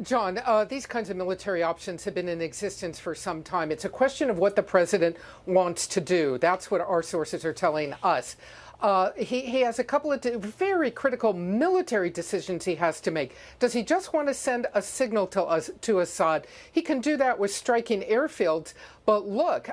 John, these kinds of military options have been in existence for some time. It's a question of what the president wants to do. That's what our sources are telling us. He has a couple of very critical military decisions he has to make. Does he just want to send a signal to Assad? He can do that with striking airfields. But look,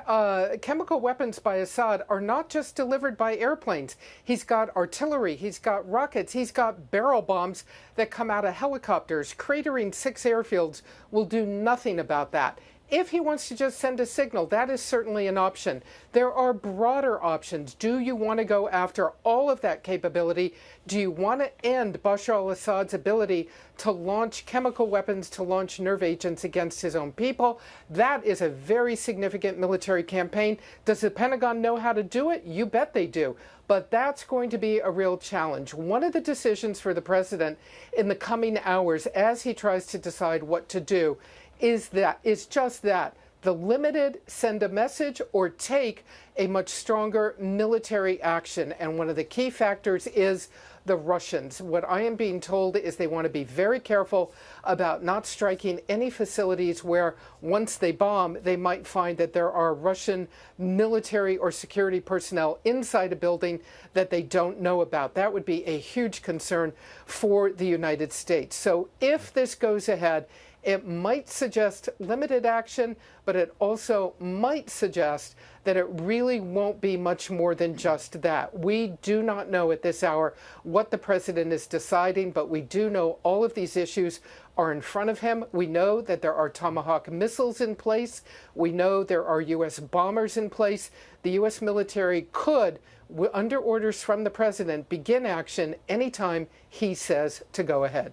chemical weapons by Assad are not just delivered by airplanes. He's got artillery, he's got rockets, he's got barrel bombs that come out of helicopters. Cratering 6 airfields will do nothing about that. If he wants to just send a signal, that is certainly an option. There are broader options. Do you want to go after all of that capability? Do you want to end Bashar al-Assad's ability to launch chemical weapons, to launch nerve agents against his own people? That is a very significant military campaign. Does the Pentagon know how to do it? You bet they do. But that's going to be a real challenge. One of the decisions for the president in the coming hours as he tries to decide what to do is just that, the limited send a message or take a much stronger military action. And one of the key factors is the Russians. What I am being told is they want to be very careful about not striking any facilities where once they bomb, they might find that there are Russian military or security personnel inside a building that they don't know about. That would be a huge concern for the United States. So if this goes ahead, it might suggest limited action, but it also might suggest that it really won't be much more than just that. We do not know at this hour what the president is deciding, but we do know all of these issues are in front of him. We know that there are Tomahawk missiles in place. We know there are U.S. bombers in place. The U.S. military could, under orders from the president, begin action anytime he says to go ahead.